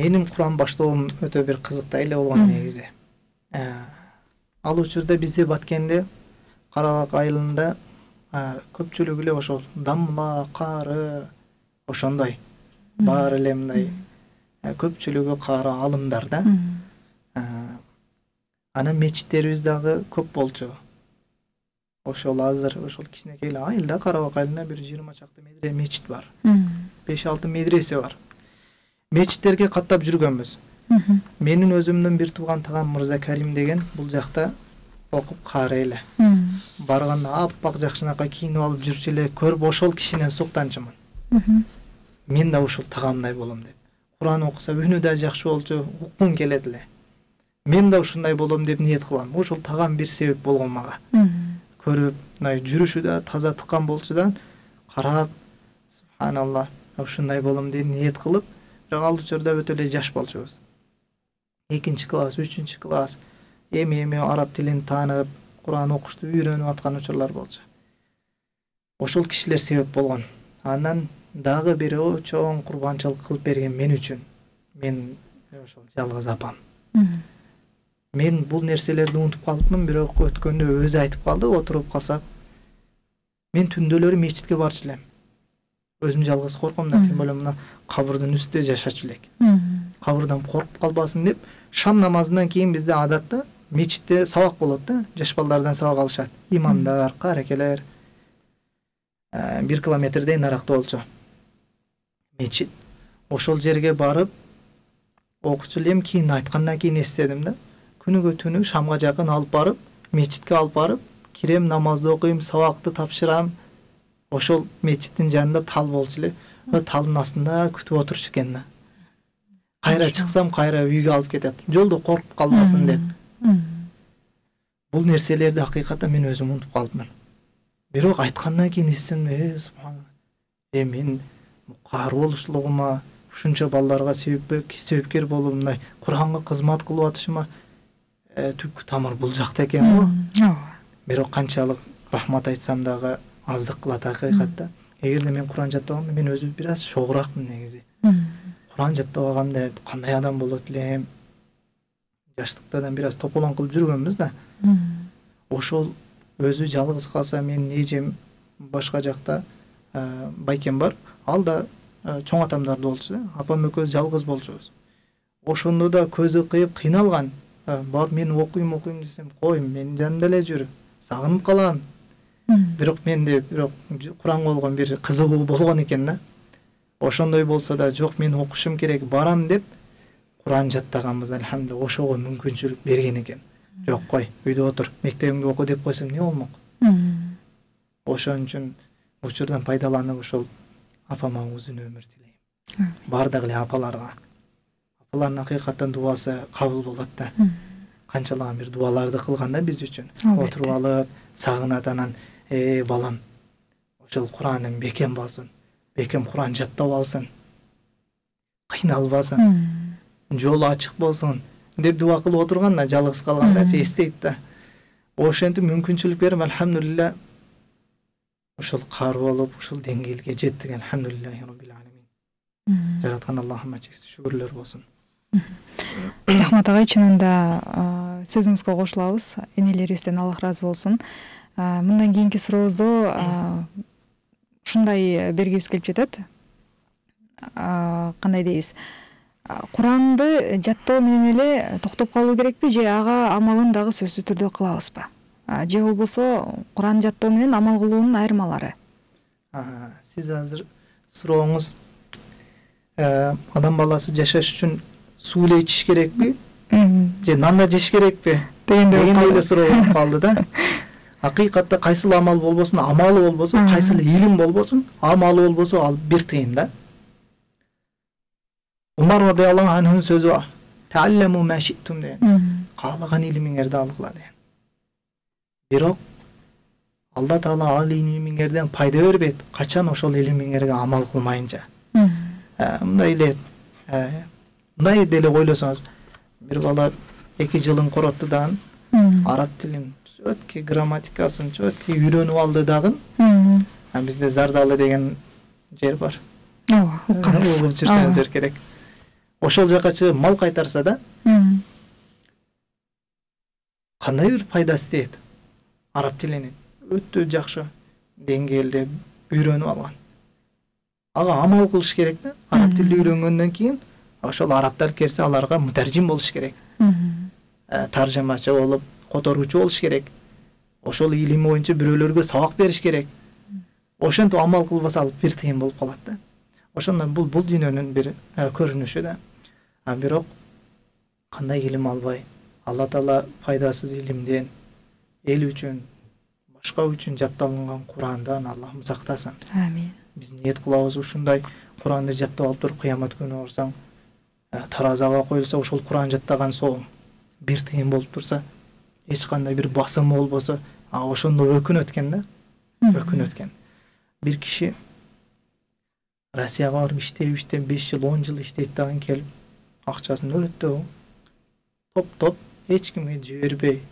Менин Куран баштоом өтө бир кызыктуу эле болгон негизи. Ал учурда бизде Баткенде Карабак айылында көпчүлүгү эле ошол дамла, кары ошондой баары эле мындай көпчүлүгү кары алымдар да. Анан мечиттерибиз дагы көп болчу. Ошол азыр ошол кичинекей эле айылда Карабак айылында бир 20 чакты мечит бар. 5-6 медресе бар. Мечиттерге каттап жүргөнбүз. Менин өзүмдүн бир тууган тагам Мырза Карим деген бул жакта окуп кары эле. Барганда аппак жакшынакай кийинип алып жүрчү эле, көрүп ошол кишинен суктанчумун. Мен да ушул тагамдай болом деп. Куран окуса үнү да жакшы болчу, уккум келет эле. Мен да ушундай болом деп ниет кылам. Ошол тагам бир себеп болгон мага. Көрүп, мындай жүрүшү да таза тыккан болчу да, карап, субханалла, ушундай болом деп ниет кылып, ал учурда өтө эле жаш болчубуз. 2-нчи класс, 3-нчи класс, эми араб тилин таанып, Куран окушту үйрөнүп аткан учурлар болчу. Ошол кишилер себеп болгон. Андан дагы бири чоң курбанчылык кылып берген мен үчүн. Мен ошол жалгыз апам. Мен бул нерселерди унутуп калыпмын, бирок өткөндө өзү айтып калды, отуруп калсак. Мен түндөлөрү мечитке барчу элем. Өзүм жалгыз корком да, тем более мына кабырдын үстүндө жашачу элек. Кабырдан коркуп калбасын деп, шам намазынан кийин бизде адатта мечитте сабак болот да, жаш балдардан сабак алышат. Имамдар, карекелер. 1 километрдей наракта болчу мечит. Ошол жерге барып окучу элем, кийин айткандан кийин эстедим да. Күнүгө түнү шамга жакын алып барып, мечитке алып барып, кирем, намазды окуйм, сабакты тапшырам. Ошол мечиттин жанында тал болчу эле. Талдын астында күтүп отурчу экен да. Кайра чыксам, кайра үйгө алып кетет. Жолдо коркуп калбасын деп. Бул нерселерди акыйкатта мен өзүм унутуп калыпмын. Бирок айткандан кийин эсимде, субханалла. Мен кары болушулугума, ушунча балдарга себепкер болуп, мындай Куранга кызмат кылып атышыма түпкү тамыр бул жакта экен го. Бирок канчалык рахмат айтсам дагы аздык кылат акыйкатта. Эгерде мен Куран жаттабаганда мен өзүм бир аз шогуракмын негизи. Куран жаттабаганда кандай адам болот элем? Жаштыктан бир аз тополоң кылып жүргөнбүз да. Ошол өзү жалгыз калса, мен эжем башка жакта байкем бар. Ал да чоң атамдарды болчу да. Апам экөөбүз жалгыз болчубуз. Ошондо да көзү кыйып кыйналган. Бар мен окуйм десем, кой, мен жанымда эле жүр. Сагынып калам. Бирок менде Куранга болгон бир кызыгуу болгон экен да. Ошондой болсо да, жок, мен окушум керек, барам деп Куран жаттаганбыз, алхамдулилла. Ошого мүмкүнчүлүк берген экен. Жок, кой, үйдө отур, мектебиңди оку деп койсом не болмок? Ошон үчүн учурдан пайдаланып ошол апама узун өмүр тилейм. Бардык эле апаларга. Апалардын акыйкаттан дуасы кабыл болот да. Канчалаган бир дуаларды кылганда биз үчүн. Отуруп алып, сагынат, анан, балам, ошол Кураның бекем болсун. Бекем Куран жаттап алсын. Кыйналбасын. Жолу ачык болсун деп дуа кылып отурганда, жалгыз калганда эстейт да. Ошентип мүмкүнчүлүк берип, алхамдулилла, ошол кары болуп, ошол деңгээлге жеттик, алхамдулилла роббил аламин. Жараткан Аллахыма чексиз шүгүрлөр болсун. Рахмат агай, чынында сөзүңүзгө кошулабыз. Энелерибизден Аллах ыраазы болсун. Мындан кийинки сурообузду ушундай бергибиз келип жетет. Кандай дейбиз? Куранды жаттоо менен эле токтоп калуу керекпи, же ага амалын дагы сөзсүз түрдө кылабызбы? Же болбосо Куран жаттоо менен амал кылуунун айырмалары? Сиз азыр сурооңуз адам баласы жашаш үчүн суу эле ичиш керекпи? Же нан жеш керекпи? Дегендей эле суроо болуп калды да. Акыйкатта кайсыл амал болбосун, амалы болбосо, кайсыл илим болбосун, амалы болбосо, ал бир тыйын да. Умар радыйаллаху анхунун сөзү бар. Таалламу ма ши'тум деген. Каалаган илимиңерди алгыла деген. Бирок Алла Таала ал илимиңерден пайда бербейт, качан ошол илимиңерге амал кылмайынча. Мындай деле ойлосоңуз, бир бала 2 жылын коротту дагы, араб тилин чөткү грамматикасын чөткү үйрөнүп алды дагы. Бизде Зардалы деген жер бар. Угуп жүрсөңүздөр керек. ошол жака чыгып мал кайтарса да кандай бир пайдасы тиет. Араб тилинин өтө жакшы деңгээлде үйрөнүп алган. Ага амал кылыш керек да. Араб тилди үйрөнгөндөн кийин ошол арабтар келсе аларга мутаржим болуш керек. Таржымачы болуп, которуучу болуш керек. Ошол илим боюнча бирөөлөргө сабак бериш керек. Ошентип амал кылбаса ал бир тыйын болуп калат да. Ошондон бул дүйнөнүн бир көрүнүшү да. Бирок кандай илим албай, Алла Таала пайдасыз илимден эл үчүн, башка үчүн жатталган Курандан Аллахым сактасын. Амин. Биз ниет кылабыз ушундай Куранды жаттап алып туруп кыямат күнү барсаң, таразага коюлса ошол Куран жаттаган соң бир тыйын болуп турса, эч кандай бир басым болбосо, ошондо өкүнөт экен да. Өкүнөт экен. Бир киши Россияга барып иштеп 5 жыл, 10 жыл иштейт дагы келип, акчасын өтө топ эч кимге жибербей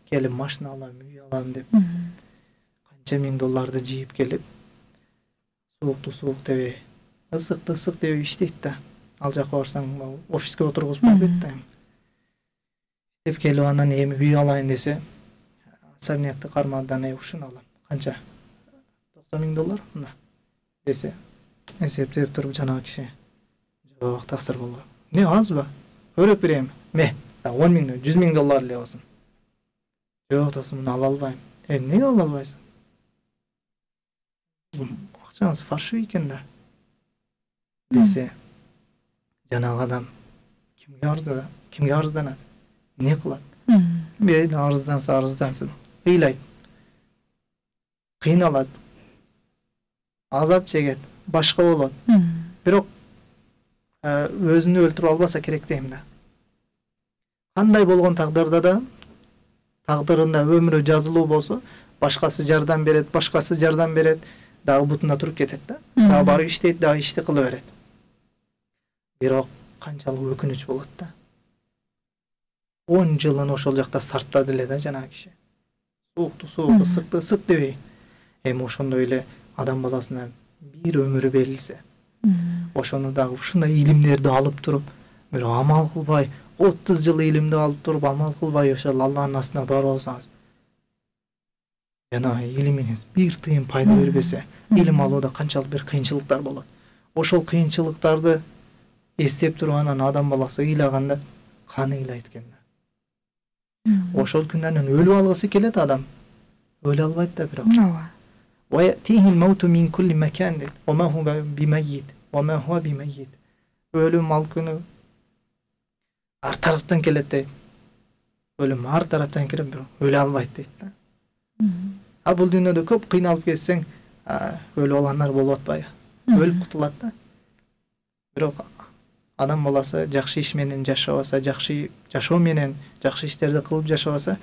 келип машина алам, үй алам деп канча миң долларды жыйып келип, суукту суук дебей, ысыкты ысык дебей иштейт да. Ал жака барсаң офиске отургузуп койбойт да. Деп келип анан эми үй алайын десе, особнякты кармадан ушуну алам. Канча? 90 миң доллар мына десе, эсептеп туруп жанагы киши жок, таксыр болбойт. Не азбы? Көрөп берем. 10 миң, 100 миң доллар эле болсун. Жок, таксыр муну ала албайм. Эмнеге ала албайсың? Акчаңыз фарши экен да. Десе, жанагы адам кимге арызданат? Не кылат? Мейли арыздансын. Ыйлайт. Кыйналат. Азап чегет. Башка болот. Бирок өзүнү өлтүрүп албаса керек дейм да. Кандай болгон тагдырда да, тагдырында өмүрү жазылуу болсо, башкасы жардам берет, дагы бутунда туруп кетет да. Дагы барып иштейт, дагы ишти кыла берет. Бирок канчалык өкүнүч болот да. 10 жылын ошол жакта сарптады эле да жанагы киши. Суукту суук, ысыкты ысык дебей. Эми ошондой эле адам баласына бир өмүрү берилсе, ошону дагы ушундай илимдерди алып туруп, бир амал кылбай, 30 жыл илимди алып туруп, амал кылбай ошол Алланын астына барып алсаңыз, жана илимиңиз бир тыйын пайда бербесе, илим алууда канчалык бир кыйынчылыктар болот. Ошол кыйынчылыктарды эстеп туруп анан адам баласы ыйлаганда каны ыйлайт экен да. Ошол күндөн өлүп алгысы келет адам. Өлө албайт да бирок. وَيَأْتِيهِ الْمَوْتُ مِنْ كُلِّ مَكَانٍ وَمَا هُوَ بِمَيِّتٍ Өлүм ал күнү ар тараптан келет дейт. Өлүм ар тараптан келет, бирок өлө албайт дейт да. Бул дүйнөдө көп кыйналып кетсең, өлүп алгандар болуп атпайбы? Өлүп кутулат да. Бирок адам баласы жакшы иш менен жашабаса, жакшы жашоо менен жакшы иштерди кылып жашабаса,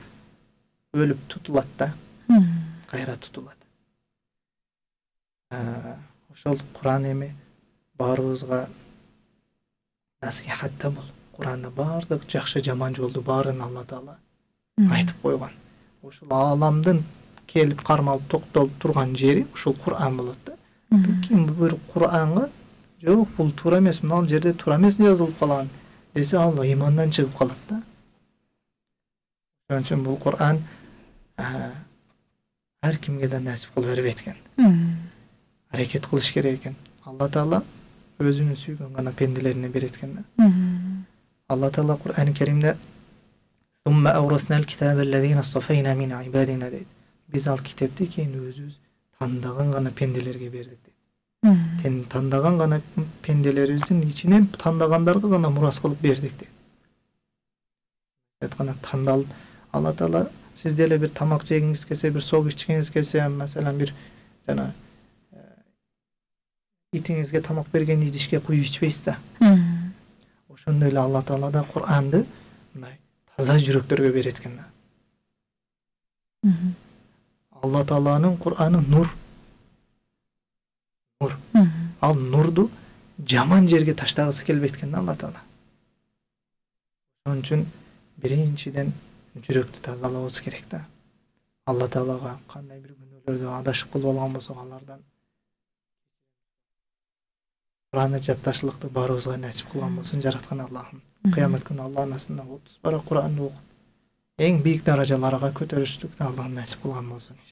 өлүп тутулат да. Кайра тутулат. Ошол Куран эми баарыбызга насихатта бул. Куранда бардык жакшы жаман жолду баарын Алла Таала айтып койгон. Ошол аламдын келип кармалып токтолуп турган жери ушул Куран болот да. Ким бир Куранга жок, бул туура эмес, мына жерде туура эмес жазылып калган десе, ал имандан чыгып калат да. Ошон үчүн бул Куран ар кимге да насип кылып бербейт экен. Аракет кылыш керек экен. Алла Таала өзүнүн сүйгөн гана пенделерине берет экен да. Алла Таала Кур'ан-ы Керимде "Сумма авраснал китаба аллазина астафайна мин ибадина" дейт. Биз ал китепти кийин өзүбүз тандаган гана пенделерге бердик дейт. Тандаган гана пенделерибиздин ичинен тандагандарга гана мурас кылып бердик дейт. Айтканда тандалып, Алла Таала сиз деле бир тамак жегиңиз келсе, бир сок ичкиңиз келсе, маселен бир жана итиңизге тамак берген идишке куюп ичпейсиз да. Ошондой эле Алла Таала да Кур'анды мындай таза жүрөктөргө берет экен да. Алла Тааланын Кур'аны нур. Ал нурду жаман жерге таштагысы келбейт экен да Алла Таала. Ошон үчүн биринчиден жүрөктү тазалабыбыз керек да. Алла Таалага кандай бир күнөөлөрдү адашып кылып алган болсок, алардан Kur'an'ı jattaşlıkты barыбызга насип кылган болсун жараткан Аллахым. Кыямат күнү Аллахтын астында 30 бара Kur'an'ı окуп эң бийик даражаларга көтөрүштүктү Аллахым насип кылган болсун.